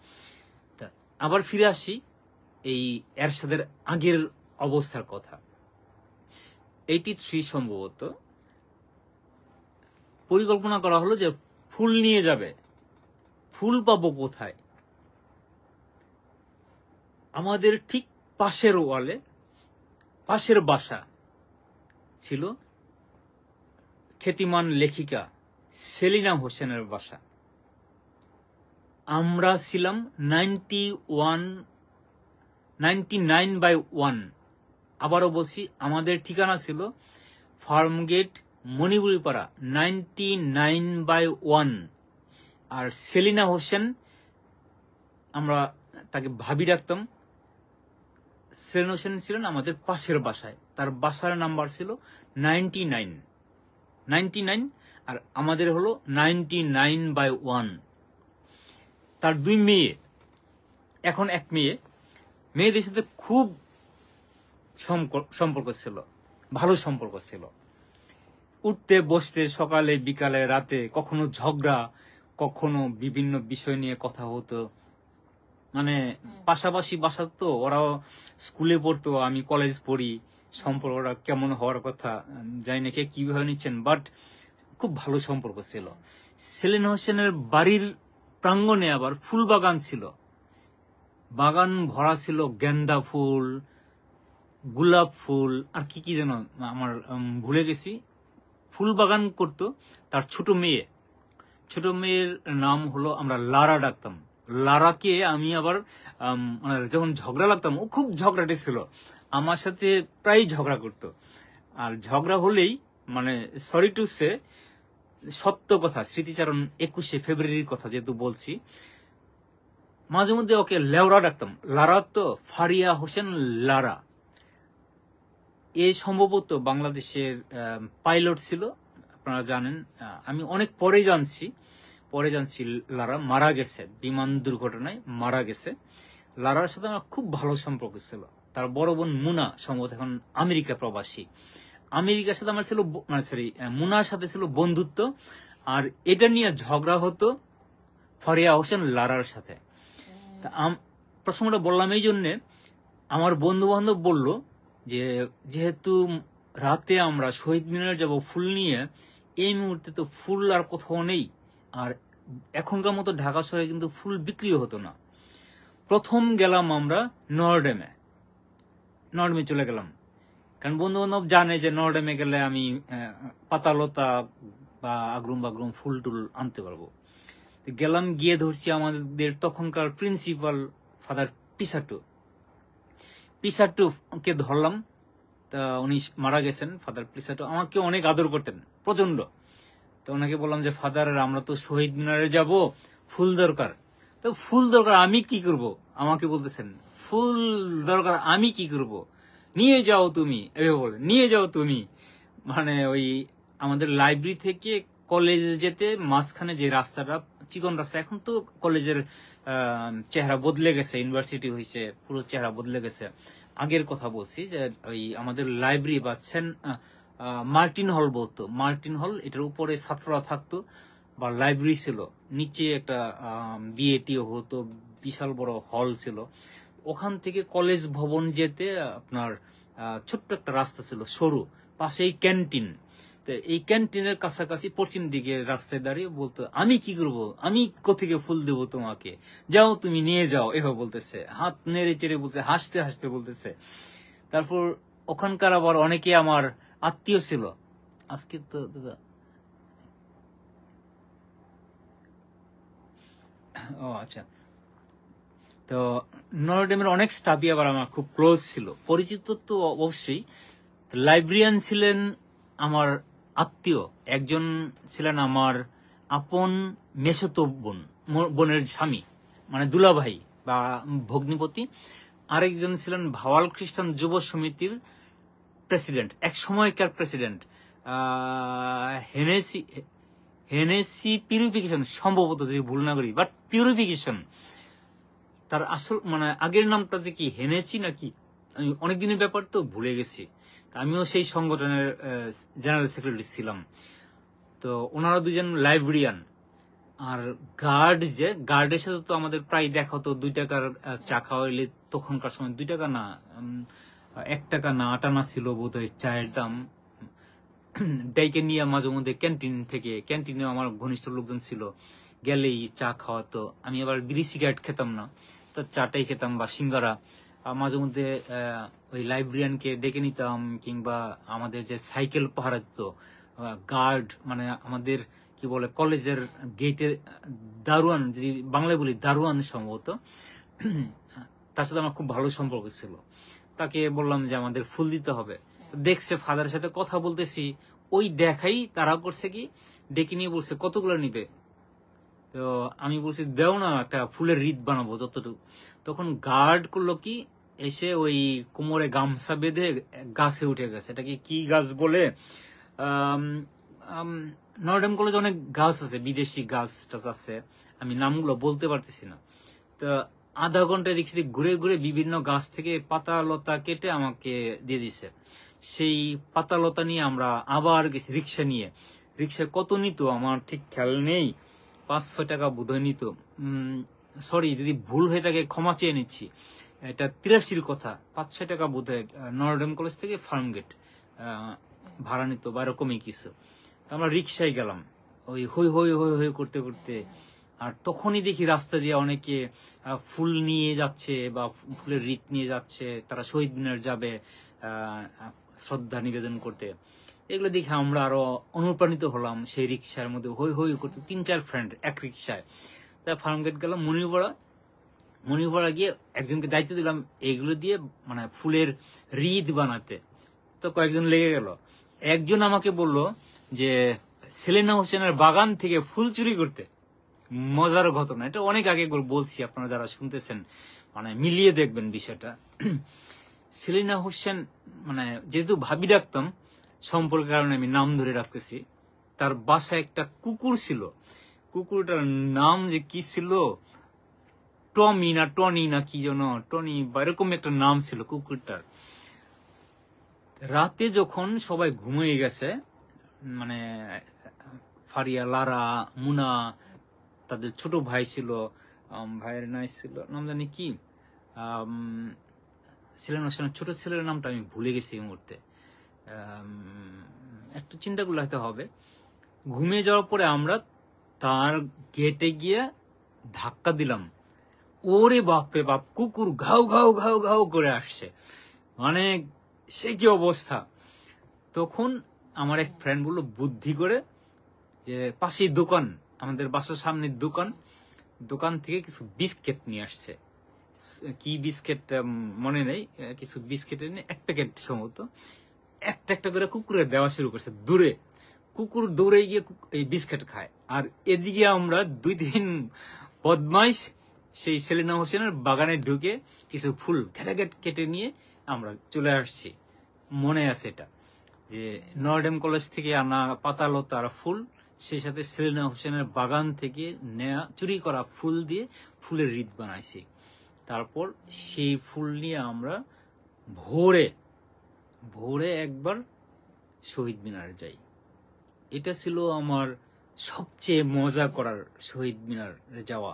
আবার ফিরে আসি এই এরশাদের আগের অবস্থার কথা। 83 সম্ভবত পরিকল্পনা করা হলো যে ফুল নিয়ে যাবে, ফুল পাবো কোথায়। আমাদের ঠিক পাশের ওয়ালে, পাশের বাসা ছিল খ্যাতিমান লেখিকা সেলিনা হোসেনের বাসা। আমরা ছিলাম 99/1। আবারও বলছি, আমাদের ঠিকানা ছিল ফার্মগেট মণিপুরি পাড়া 99/1। আর সেলিনা হোসেন, আমরা তাকে ভাবি ডাকতাম, সেলিনা হোসেন ছিলেন আমাদের পাশের বাসায়, তার বাসার নাম্বার ছিল 99, আর আমাদের হলো 99/1। তার 2 মেয়ে, এখন 1 মেয়ে। মেয়েদের সাথে খুব সম্পর্ক ছিল, ভালো সম্পর্ক ছিল। উঠতে বসতে, সকালে বিকালে রাতে, কখনো ঝগড়া, কখনো বিভিন্ন বিষয় নিয়ে কথা হতো। মানে পাশাপাশি বাসা তো, ওরাও স্কুলে পড়তো, আমি কলেজ পড়ি, সম্পর্কটা কেমন হওয়ার কথা জানি না কে কিভাবে নিচ্ছেন, বাট খুব ভালো সম্পর্ক ছিল। সেলিন হোসেনের বাড়ির প্রাঙ্গণে আবার ফুল বাগান ছিল, বাগান ভরা ছিল গেন্দা ফুল, গোলাপ ফুল, আর কি কি যেন আমার ভুলে গেছি। ফুল বাগান করতো তার ছোট মেয়ের নাম হলো, আমরা লারা ডাকতাম। লারাকে আমি আবার যখন ঝগড়া লাগতাম, ও খুব ঝগড়াটে ছিল, আমার সাথে প্রায় ঝগড়া করতো। আর ঝগড়া হলেই মানে সরি টু সে, সত্য কথা, স্মৃতিচারণ 21শে ফেব্রুয়ারির কথা যেহেতু বলছি, মাঝে মধ্যে ওকে লেওরা ডাকতাম। লারা তো ফারিয়া হোসেন লারা, এ সম্ভবত বাংলাদেশের পাইলট ছিল, আপনারা জানেন। আমি অনেক পরে জানছি লারা মারা গেছে, বিমান দুর্ঘটনায় মারা গেছে। লারার সাথে আমার খুব ভালো সম্পর্ক ছিল। তার বড় বোন মুনা সম্ভবত এখন আমেরিকা প্রবাসী, আমেরিকার সাথে আমার ছিল, মানে সরি, মুনার সাথে ছিল বন্ধুত্ব। আর এটা নিয়ে ঝগড়া হতো ফারিয়া হোসেন লারার সাথে। তা প্রসঙ্গটা বললাম এই জন্যে, আমার বন্ধু বান্ধব বলল যে যেহেতু রাতে আমরা শহীদ মিনারে যাব ফুল নিয়ে, এই মুহূর্তে তো ফুল আর কোথাও নেই, আর এখনকার মতো ঢাকা শহরে কিন্তু ফুল বিক্রিও হতো না। প্রথম গেলাম আমরা নরডেমে চলে গেলাম, কারণ বন্ধু বান্ধব জানে যে নরডেমে গেলে আমি পাতালতা বা আগ্রুম ফুল টুল আনতে পারবো। গেলাম, গিয়ে ধরছি আমাদের তখনকার প্রিন্সিপাল ফাদার পিসাটু কে ধরলাম। তা উনি মারা গেছেন, ফাদার পিসাটু আমাকে অনেক আদর করতেন প্রচন্ড। তো ওনাকে বললাম যে ফাদার, আমরা তো শহীদ মিনারে যাব, ফুল দরকার। তো ফুল দরকার আমি কি করব, আমাকে বলতেছেন ফুল দরকার আমি কি করব, নিয়ে যাও তুমি, এভাবে বলে নিয়ে যাও তুমি। মানে ওই আমাদের লাইব্রেরি থেকে কলেজে যেতে মাঝখানে যে রাস্তাটা, চিকন রাস্তা, এখন তো কলেজের চেহারা বদলে গেছে, ইউনিভার্সিটি হয়েছে, পুরো চেহারা বদলে গেছে। আগের কথা বলছি যে ওই আমাদের লাইব্রেরি বা মার্টিন হল বলতো, মার্টিন হল, এটার উপরে ছাত্ররা থাকতো বা লাইব্রেরি ছিল, নিচে একটা বিএটিও হতো, বিশাল বড় হল ছিল। ওখান থেকে কলেজ ভবন যেতে আপনার ছোট্ট একটা রাস্তা ছিল সরু, পাশেই ক্যান্টিন। তো এই ক্যান্টিনের কাছাকাছি পশ্চিম দিকে রাস্তায় দাঁড়িয়ে বলতো, আমি কি করব, আমি কোথেকে ফুল দেবো তোমাকে, যাও তুমি নিয়ে যাও, এভাবে বলতেছে, হাত নেড়ে চেড়ে বলতে, হাসতে হাসতে বলতেছে। তারপর ওখানকার আবার অনেকে আমার আত্মীয় ছিল। আজকে তো ও আচ্ছা, তো নরডেমের অনেক স্টাফই আবার আমার খুব ক্লোজ ছিল, পরিচিত তো অবশ্যই। লাইব্রেরিয়ান ছিলেন আমার আত্মীয়, একজন ছিলেন আমার আপন মেসোতো বোনের স্বামী, মানে দুলাভাই বা ভগ্নিপতি। আরেকজন ছিলেন ভাওয়াল খ্রিস্টান যুব সমিতির প্রেসিডেন্ট, এক সময়কার প্রেসিডেন্ট, হেনেসি পিউরিফিকেশন সম্ভবত, যদি ভুল না করি, বাট পিউরিফিকেশন তার আসল মানে আগের নামটা যে কি হেনেসি নাকি, আমি অনেকদিনের ব্যাপার তো ভুলে গেছি। আমিও সেই সংগঠনের জেনারেল সেক্রেটারি ছিলাম। তো ওনারা দুজন লাইব্রেরিয়ান। আর গার্ডের সাথে তো আমাদের প্রায় দেখা হতো, 2 টাকার চা খাওয়াইলে, তখনকার সময় 2 টাকা না, 1 টাকা না 8 আনা ছিল বোধ হয় চায়ের দাম। ডাইকে নিয়ে মাঝে মধ্যে ক্যান্টিনে আমার ঘনিষ্ঠ লোকজন ছিল, গেলেই চা খাওয়াতো। আমি আবার বিড়ি সিগারেট খেতাম না, তো চাটাই খেতাম বা সিঙ্গারা। মাঝে মধ্যে ওই লাইব্রেরিয়ানকে ডেকে নিতাম, কিংবা আমাদের যে সাইকেল পাহারা দিত গার্ড, মানে আমাদের কি বলে কলেজের গেটে দারোয়ান, যদি বাংলায় বলি দারোয়ান সম্ভবত, তার সাথে আমার খুব ভালো সম্পর্ক ছিল। তাকে বললাম যে আমাদের ফুল দিতে হবে, দেখছে ফাদারের সাথে কথা বলতেছি, ওই দেখাই তারা করছে কি, ডেকে নিয়ে বলছে কতগুলো নিবে। তো আমি বলছি দেও না, একটা ফুলের রিত বানাবো যতটুকু। তখন গার্ড করলো কি, এসে ওই কোমরে গামছা বেঁধে গাছে উঠে গেছে। এটাকে কি গাছ বলে, নরডেম কলেজে অনেক গাছ আছে, বিদেশি গাছ টাছ আছে, আমি নামগুলো বলতে পারতেছি না। তো আধা ঘন্টা দেখছি ঘুরে ঘুরে বিভিন্ন গাছ থেকে পাতা লতা কেটে আমাকে দিয়ে দিছে। সেই পাতা লতা নিয়ে আমরা আবার গেছি রিক্সায় কত নিত আমার ঠিক খেয়াল নেই, 5-6 টাকা বোধহয় নিত। সরি যদি ভুল হয়ে থাকে ক্ষমা চেয়ে নিচ্ছি, এটা 83 কথা, 5-6 টাকা বোধ হয় নরডেম কলেজ থেকে ফার্মগেট ভাড়া নিত বা এরকমই কিছু। তো আমরা রিক্সায় গেলাম ওই হই হই হই হই করতে করতে, আর তখনই দেখি রাস্তা দিয়ে অনেকে ফুল নিয়ে যাচ্ছে বা ফুলের রিত নিয়ে যাচ্ছে, তারা শহীদ মিনার যাবে শ্রদ্ধা নিবেদন করতে। এগুলো দেখে আমরা আরো অনুপ্রাণিত হলাম, সেই রিক্সার মধ্যে হই হই করতে 3-4 ফ্রেন্ড এক রিক্সায়। তা ফার্মগেট গেলাম, মনিপাড়া গিয়ে একজনকে দায়িত্ব দিলাম এগুলো দিয়ে মানে ফুলের রিদ বানাতে। তো কয়েকজন লেগে গেল। একজন আমাকে বলল যে সেলিনা হোসেনের বাগান থেকে ফুল চুরি করতে। মজার ঘটনা, এটা অনেক আগে বলছি, আপনারা যারা শুনতেছেন মানে মিলিয়ে দেখবেন বিষয়টা। সেলিনা হোসেন মানে যেহেতু ভাবি ডাকতাম, সম্পর্কের কারণে আমি নাম ধরে রাখতেছি, তার বাসায় একটা কুকুর ছিল। কুকুরটার নাম যে কি ছিল, টমি না টনি না কি যেন, টনি বা এরকম একটা নাম ছিল কুকুরটার। রাতে যখন সবাই ঘুমিয়ে গেছে, মানে ফারিয়া, লারা, মুনা, তাদের ছোট ভাই ছিল, ভাইয়ের নাম জানি কি, সেলিনা হোসেনের ছোট ছেলের নামটা আমি ভুলে গেছি এই মুহূর্তে, একটু চিন্তা করলে হয়তো হবে। ঘুমিয়ে যাওয়ার পরে আমরা তার গেটে গিয়ে ধাক্কা দিলাম। ওরে বাপরে বাপ, কুকুর ঘাউ ঘাউ ঘাউ ঘাউ করে আসছে, মানে সে কি অবস্থা। তখন আমার এক ফ্রেন্ড বললো বুদ্ধি করে যে পাশেই দোকান, আমাদের বাসার সামনের দোকান থেকে কিছু বিস্কিট নিয়ে আসছে। কি বিস্কিট মনে নেই, কিছু বিস্কিট এনে 1 প্যাকেট সম্ভবত একটা একটা করে কুকুরে দেওয়া শুরু করছে। দূরে কুকুর দৌড়ে গিয়ে এই বিস্কিট খায়, আর এদিকে আমরা 2-3 বদমাইশ সেই সেলিনা হোসেনের বাগানে ঢুকে কিছু ফুল ঘেটাঘেট কেটে নিয়ে আমরা চলে আসছি। মনে আছে এটা, যে নরডেম কলেজ থেকে আনা পাতালতার ফুল, সেই সাথে সেলিনা হোসেনের বাগান থেকে নেয়া চুরি করা ফুল দিয়ে ফুলের রিত বানাইছি। তারপর সেই ফুল নিয়ে আমরা ভোরে একবার শহীদ মিনার যাই। এটা ছিল আমার সবচেয়ে মজা করার, শহীদ মিনারে যাওয়া,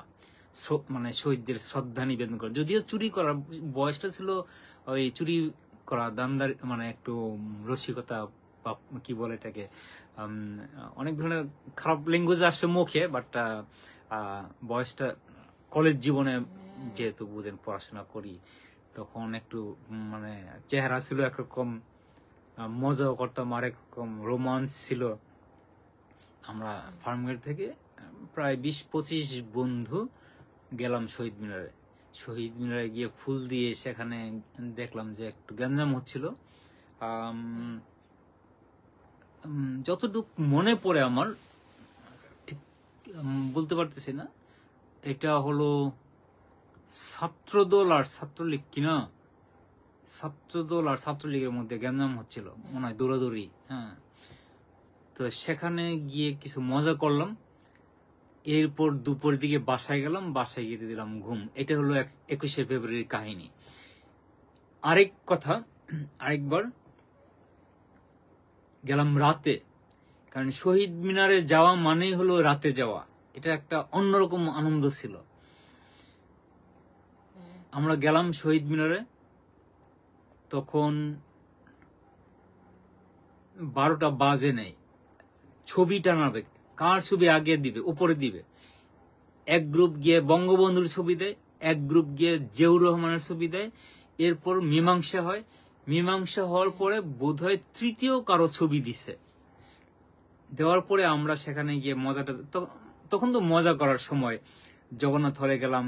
মানে শহীদদের শ্রদ্ধা নিবেদন করা। যদিও চুরি করার বয়সটা ছিল ওই চুরি করা দান্দার, মানে একটু রসিকতা বা কি বলে এটাকে, অনেক ধরনের খারাপ ল্যাঙ্গুয়েজ আসছে মুখে, বাট বয়সটা কলেজ জীবনে যেহেতু বুঝেন পড়াশোনা করি, তখন একটু মানে চেহারা ছিল একরকম, মজাও করতাম আরেক রকম, রোমান্স ছিল। আমরা ফার্মগেট থেকে প্রায় 20-25 বন্ধু গেলাম শহীদ মিনারে গিয়ে ফুল দিয়ে সেখানে দেখলাম যে একটু গ্যাঞ্জাম হচ্ছিল। যতটুকু মনে পড়ে আমার, ঠিক বলতে পারতেছি না, এটা হলো ছাত্রদল আর ছাত্রলীগ কিনা, ছাত্রদল আর ছাত্রলীগের মধ্যে গ্যাঞ্জাম হচ্ছিল মনে হয়, দৌড়াদৌড়ি। হ্যাঁ, তো সেখানে গিয়ে কিছু মজা করলাম। এরপর দুপুরের দিকে বাসায় গেলাম, বাসায় গিয়ে দিলাম ঘুম। এটা হলো 21শে ফেব্রুয়ারির কাহিনী। আরেকবার গেলাম রাতে, কারণ শহীদ মিনারে যাওয়া মানেই হলো রাতে যাওয়া, এটা একটা অন্যরকম আনন্দ ছিল। আমরা গেলাম শহীদ মিনারে, তখন 12টা বাজে নেই। ছবি টানাবে, কার ছবি আগে দিবে, উপরে দিবে। এক গ্রুপ গিয়ে বঙ্গবন্ধুর ছবি দেয়, এক গ্রুপ গিয়ে জিয়াউর রহমানের ছবি দেয়। এরপর মীমাংসা হয়, মীমাংসা হওয়ার পরে বোধহয় তৃতীয় কারো ছবি দিছে। দেওয়ার পরে আমরা সেখানে গিয়ে মজাটা, তখন তো মজা করার সময়, জগন্নাথ হলে গেলাম,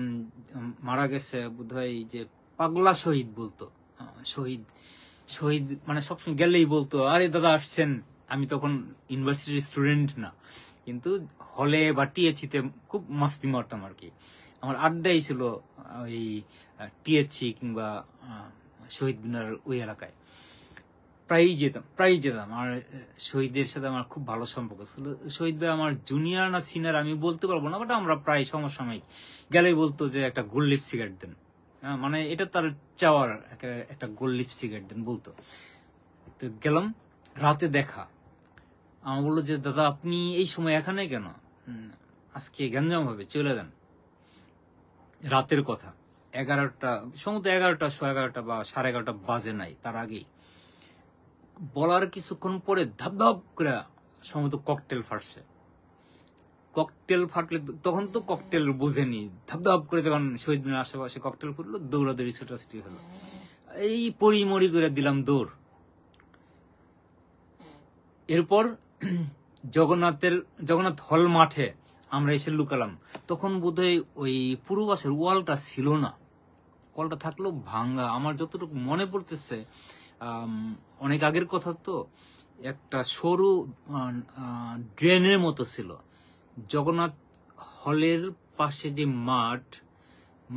মারা গেছে বোধহয় যে পাগলা শহীদ বলতো, শহীদ মানে সবসময় গেলেই বলতো আরে দাদা আসছেন। আমি তখন ইউনিভার্সিটির স্টুডেন্ট না, কিন্তু হলে বা টিএসসিতে খুব মাস্তি মারতাম আর কি। আমার আড্ডাই ছিল ওই টিএসসি কিংবা শহীদ মিনার ওই এলাকায়, প্রায়ই যেতাম। আর শহীদদের সাথে আমার খুব ভালো সম্পর্ক ছিল। শহীদ ভাই আমার জুনিয়র না সিনিয়র আমি বলতে পারবো না, বাট আমরা প্রায় সমসাময়িক। গেলেই বলতো যে একটা গোল্ড লিপ সিগারেট দেন, মানে এটা তার চাওয়ার, একটা গোল্ড লিপ সিগারেট দেন বলতো। তো গেলাম, রাতে দেখা। আমার বললো যে দাদা আপনি এই সময় এখানে কেন, আজকে গ্যাঞ্জাম হবে, চলে যান। রাতের কথা, 11টা, সম্ভবত 11টা, 11:30 বা 11:30 বাজে নাই, তার আগেই বলার কিছুক্ষণ পরে ধাপ করে সম্ভবত ককটেল ফাটছে। ককটেল ফাটলে তখন তো ককটেল বোঝেনি, ধাপ করে যখন শহীদ মিনার আশেপাশে ককটেল ফুটলো, দৌড়াদৌড়ি ছোটাছুটি হলো, এই পরিমরি করে দিলাম দৌড়। এরপর জগন্নাথ হল মাঠে আমরা এসে লুকালাম। তখন বোধহয় ওই পূর্বাসের ওয়ালটা ছিল না, ওয়ালটা থাকলেও ভাঙ্গা। আমার যতটুকু মনে পড়তেছে, অনেক আগের কথা তো, একটা সরু ড্রেনের মতো ছিল। জগন্নাথ হলের পাশে যে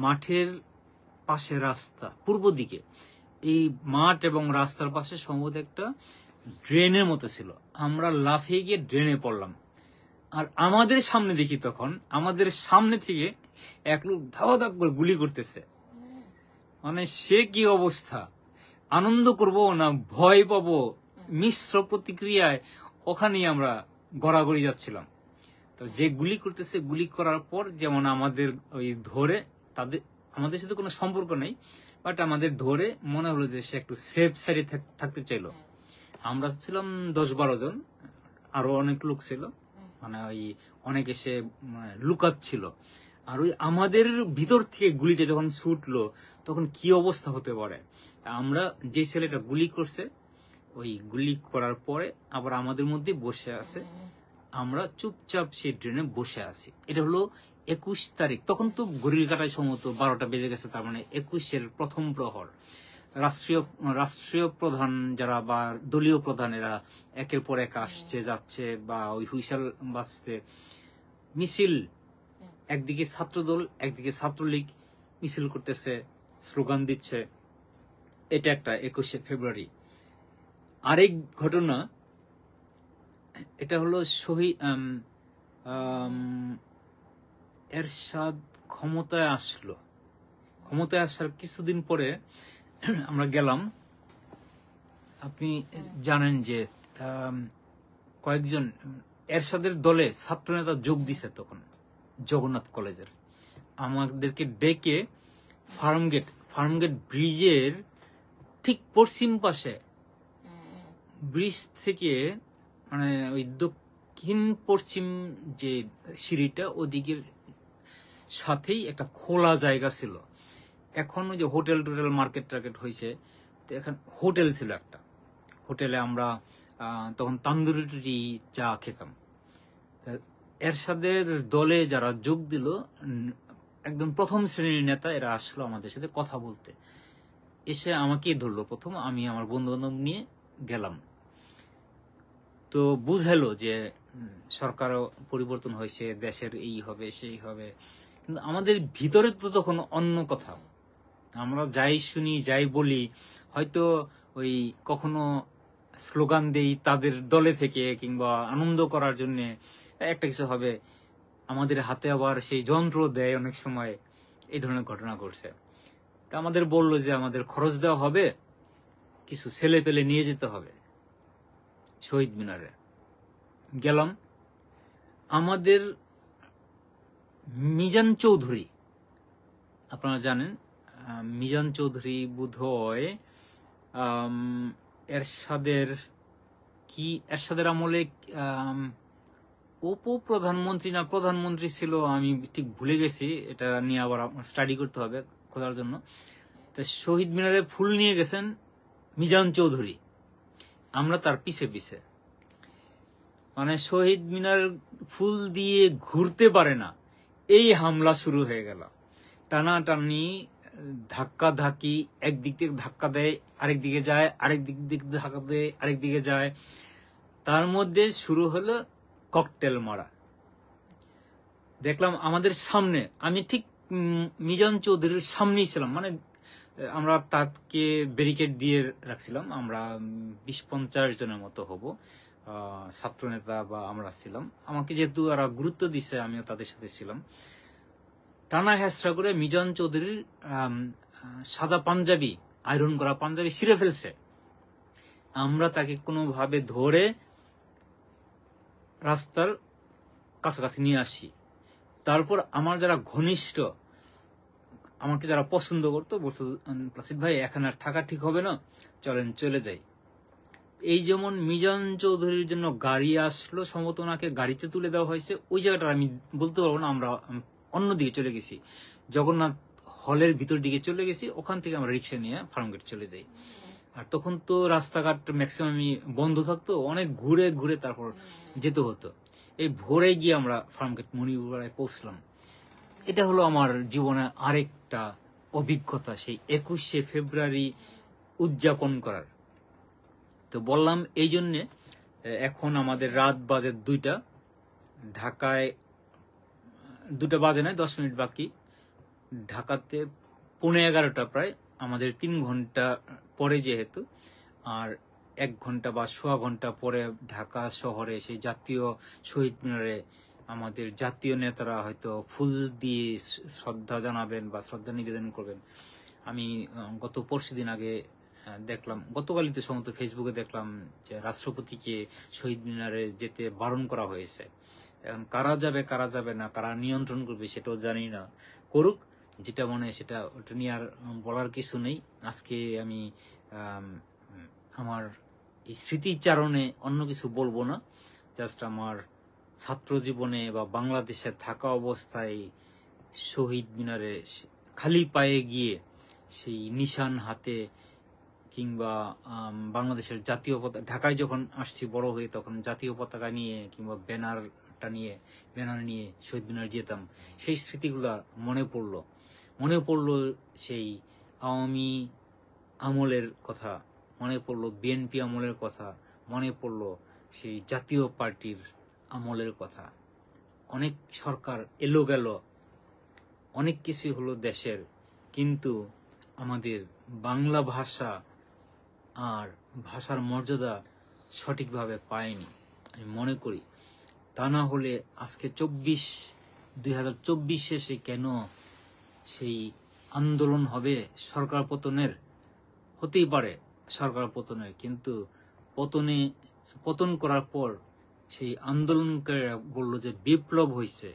মাঠের পাশে রাস্তা, পূর্ব দিকে এই মাঠ এবং রাস্তার পাশে সম্ভবত একটা ড্রেনের মতো ছিল। আমরা লাফিয়ে গিয়ে ড্রেনে পড়লাম। আর আমাদের সামনে দেখি, তখন আমাদের সামনে থেকে এক লোক ধাপ করে গুলি করতেছে। মানে সে কি অবস্থা, আনন্দ করব না ভয় পাবো, মিশ্র প্রতিক্রিয়ায় ওখানেই আমরা গড়াগড়ি যাচ্ছিলাম। তো যে গুলি করতেছে, গুলি করার পর যেমন আমাদের ওই ধরে, আমাদের সাথে কোনো সম্পর্ক নেই, বাট আমাদের ধরে মনে হলো যে সে একটু সেফ সাইডে থাকতে চাইলো। আমরা ছিলাম 10-12 জন, আরো অনেক লোক ছিল, মানে ওই অনেকে সে লুকাচ্ছিল। আর ওই আমাদের ভিতর থেকে গুলিটা যখন ছুটলো, তখন কি অবস্থা হতে পারে। আমরা, যে ছেলেটা গুলি করছে, ওই গুলি করার পরে আবার আমাদের মধ্যে বসে আছে, আমরা চুপচাপ সেই ট্রেনে বসে আছি। এটা হলো 21 তারিখ। তখন তো ঘড়ির কাটায় সম্ভবত 12টা বেজে গেছে, তার মানে 21-এর প্রথম প্রহর। রাষ্ট্রীয় প্রধান যারা বা দলীয় প্রধানেরা একের পর এক আসছে যাচ্ছে, বা ওই হুইসেল বাজতে, মিছিল, একদিকে ছাত্রদল একদিকে ছাত্রলীগ মিছিল করতেছে, স্লোগান দিচ্ছে। এটা একটা 21শে ফেব্রুয়ারি। আরেক ঘটনা, এটা হলো এরশাদ ক্ষমতায় আসার কিছুদিন পরে আমরা গেলাম। আপনি জানেন যে কয়েকজন এরশাদের দলে ছাত্রনেতা যোগ দিছে তখন জগন্নাথ কলেজের। আমাদেরকে ডেকে ফার্মগেট ব্রিজের ঠিক পশ্চিম পাশে, ব্রিজ থেকে মানে ওই দক্ষিণ পশ্চিম যে সিঁড়িটা, ওদিকের সাথেই একটা খোলা জায়গা ছিল। এখন ওই যে হোটেল মার্কেট টার্কেট হয়েছে, তো এখন হোটেল ছিল একটা। হোটেলে আমরা তখন তান্দুরি রুটি চা খেতাম। এরশাদের দলে যারা যোগ দিল, একদম প্রথম শ্রেণীর নেতা, এরা আসলো আমাদের সাথে কথা বলতে। এসে আমাকেই ধরলো প্রথম, আমি আমার বন্ধু বান্ধব নিয়ে গেলাম। তো বুঝালো যে সরকারও পরিবর্তন হয়েছে, দেশের এই হবে সেই হবে, কিন্তু আমাদের ভিতরে তো তখন অন্য কথা। আমরা যাই শুনি যাই বলি, হয়তো ওই কখনো স্লোগান দেই তাদের দলে থেকে, কিংবা আনন্দ করার জন্য একটা কিছু হবে, আমাদের হাতে আবার সেই যন্ত্র দেয় অনেক সময়। এই ধরনের ঘটনা ঘটছে। তা আমাদের বললো যে আমাদের খরচ দেওয়া হবে, কিছু ছেলে পেলে নিয়ে যেতে হবে শহীদ মিনারে। গেলাম। আমাদের মিজান চৌধুরী, আপনারা জানেন, মিজান চৌধুরী বোধহয় এরশাদের আমলে উপপ্রধানমন্ত্রী না প্রধানমন্ত্রী ছিল, আমি ঠিক ভুলে গেছি। এটা নিয়ে আবার স্টাডি করতে হবে খোঁজার জন্য। তো শহীদ মিনারে ফুল নিয়ে গেছেন মিজান চৌধুরী, আমরা তার পিছে পিছে। মানে শহীদ মিনার ফুল দিয়ে ঘুরতে পারে না, এই হামলা শুরু হয়ে গেল। টানাটানি, ধাক্কাধাক্কি, একদিক থেকে ধাক্কা দেয় আরেক দিকে যায়, আরেক দিক ধাক্কা দেয় আরেক দিকে যায়। তার মধ্যে শুরু হলো ককটেল মারা। দেখলাম আমাদের সামনে, আমি ঠিক মিজান চৌধুরীর সামনেই ছিলাম, মানে আমরা তাকে ব্যারিকেড দিয়ে রাখছিলাম। আমরা 20-50 জনের মতো হব, ছাত্রনেতা বা আমরা ছিলাম। আমাকে যেহেতু ওরা গুরুত্ব দিচ্ছে, আমিও তাদের সাথে ছিলাম। টানা হেঁচড়া করে মিজান চৌধুরীর সাদা পাঞ্জাবি, আয়রন করা পাঞ্জাবি ছিঁড়ে ফেলছে। আমরা তাকে কোনোভাবে ধরে রাস্তার কাছাকাছি নিয়ে আসি। তারপর আমার যারা ঘনিষ্ঠ, আমাকে যারা পছন্দ করতো বলছে, প্লাসিদ ভাই এখন আর থাকা ঠিক হবে না, চলেন চলে যাই। এই যেমন মিজান চৌধুরীর জন্য গাড়ি আসলো, সম্ভবত ওনাকে গাড়িতে তুলে দেওয়া হয়েছে, ওই জায়গাটা আমি বলতে পারবো না। আমরা অন্যদিকে চলে গেছি, জগন্নাথ হলের ভিতর দিকে চলে গেছি, ওখান থেকে আমরা রিক্সা নিয়ে ফার্মগেট চলে যাই। আর তখন তো রাস্তাঘাট ম্যাক্সিমামই বন্ধ থাকতো, অনেক ঘুরে ঘুরে তারপর যেতে হতো। এই ভোরে গিয়ে আমরা ফার্মগেট মণিপুরায় পৌঁছলাম। এটা হলো আমার জীবনে আরেকটা অভিজ্ঞতা, সেই 21শে ফেব্রুয়ারি উদযাপন করার। তো বললাম এই জন্যে, এখন আমাদের রাত বাজে 2টা, ঢাকায় 2টা বাজে নয়, 10 মিনিট বাকি। ঢাকাতে 11:15 প্রায়, আমাদের 3 ঘন্টা পরে যেহেতু, আর 1 ঘন্টা বা সোয়া ঘন্টা পরে ঢাকা শহরে সেই জাতীয় শহীদ মিনারে আমাদের জাতীয় নেতারা হয়তো ফুল দিয়ে শ্রদ্ধা জানাবেন বা শ্রদ্ধা নিবেদন করবেন। আমি গত পরশুদিন আগে দেখলাম, গতকালই তো সম্ভবত ফেসবুকে দেখলাম যে রাষ্ট্রপতিকে শহীদ মিনারে যেতে বারণ করা হয়েছে। এখন কারা যাবে না, কারা নিয়ন্ত্রণ করবে সেটাও জানি না, করুক, যেটা মনে হয় সেটা, ওটা নিয়ে আর বলার কিছু নেই। আজকে আমি আমার এই স্মৃতিচারণে অন্য কিছু বলবো না, জাস্ট আমার ছাত্র জীবনে বা বাংলাদেশে থাকা অবস্থায় শহীদ মিনারে খালি পায়ে গিয়ে সেই নিশান হাতে, কিংবা বাংলাদেশের জাতীয় পতাকা, ঢাকায় যখন আসছি বড় হয়ে তখন জাতীয় পতাকা নিয়ে কিংবা ব্যানার নিয়ে শহীদ মিনার যেতাম, সেই স্মৃতিগুলা মনে পড়লো সেই আওয়ামী আমলের কথা, মনে পড়লো বিএনপি আমলের কথা, মনে পড়লো সেই জাতীয় পার্টির আমলের কথা। অনেক সরকার এলো গেল, অনেক কিছু হলো দেশের, কিন্তু আমাদের বাংলা ভাষা আর ভাষার মর্যাদা সঠিকভাবে পায়নি আমি মনে করি। তা না হলে আজকে 2024 শেষে কেন সেই আন্দোলন হবে সরকার পতনের? হতেই পারে সরকার পতনের, কিন্তু পতন করার পর সেই আন্দোলনকারীরা বলল যে বিপ্লব হয়েছে।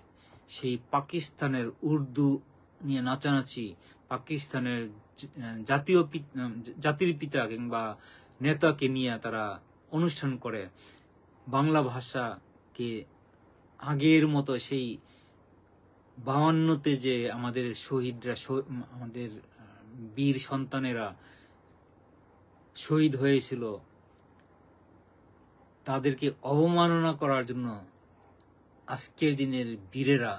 সেই পাকিস্তানের উর্দু নিয়ে নাচানাচি, পাকিস্তানের জাতির পিতা কিংবা নেতাকে নিয়ে তারা অনুষ্ঠান করে, বাংলা ভাষাকে আগের মতো সেই 52তে যে আমাদের শহীদরা, আমাদের বীর সন্তানেরা শহীদ হয়েছিল, তাদেরকে অবমাননা করার জন্য আজকের দিনের বীরেরা,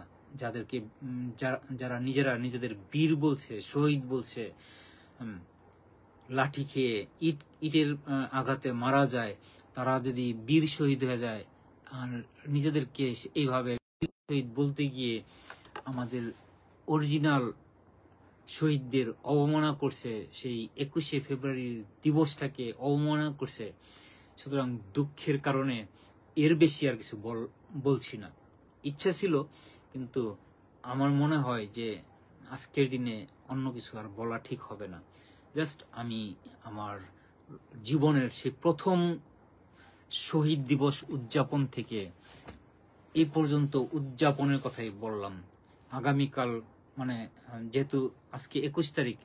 যারা নিজেদের বীর বলছে, শহীদ বলছে, লাঠি খেয়ে ইটের আঘাতে মারা যায়, তারা যদি বীর শহীদ হয়ে যায়, আর নিজেদেরকে এইভাবে শহীদ বলতে গিয়ে আমাদের অরিজিনাল শহীদদের অবমাননা করছে, সেই 21শে ফেব্রুয়ারি দিবসটাকে অবমাননা করছে। সুতরাং দুঃখের কারণে এর বেশি আর কিছু বলছি না। ইচ্ছা ছিল, কিন্তু আমার মনে হয় যে আজকের দিনে অন্য কিছু আর বলা ঠিক হবে না। জাস্ট আমি আমার জীবনের সেই প্রথম শহীদ দিবস উদযাপন থেকে এই পর্যন্ত উদযাপনের কথাই বললাম। আগামীকাল মানে যেহেতু আজকে 21 তারিখ,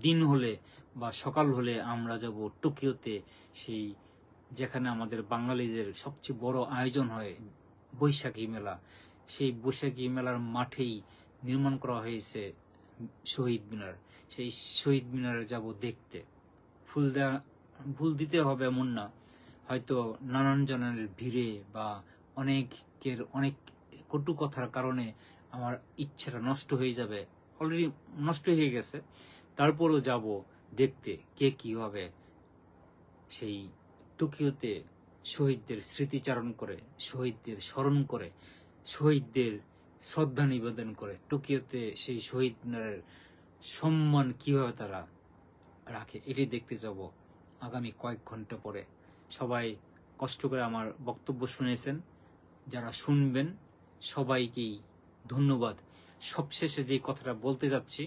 দিন হলে বা সকাল হলে আমরা যাব টোকিওতে, সেই যেখানে আমাদের বাঙালিদের সবচেয়ে বড় আয়োজন হয় বৈশাখী মেলা। সেই বৈশাখী মেলার মাঠেই নির্মাণ করা হয়েছে শহীদ মিনার। সেই শহীদ মিনারে যাব দেখতে। ফুল দিতে হবে এমন না, হয়তো নানান জনের ভিড়ে বা অনেকের অনেক কটু কথার কারণে আমার ইচ্ছাটা নষ্ট হয়ে যাবে, অলরেডি নষ্ট হয়ে গেছে। তারপরও যাব দেখতে কে কিভাবে সেই টোকিওতে শহীদদের স্মৃতিচারণ করে, শহীদদের স্মরণ করে, শহীদদের শ্রদ্ধা নিবেদন করে, টোকিওতে সেই শহীদ মিনারের সম্মান কিভাবে তারা রাখে, এটি দেখতে যাব আগামী কয়েক ঘন্টা পরে। সবাই কষ্ট করে আমার বক্তব্য শুনেছেন, যারা শুনবেন সবাইকেই ধন্যবাদ। সবশেষে যে কথাটা বলতে যাচ্ছি,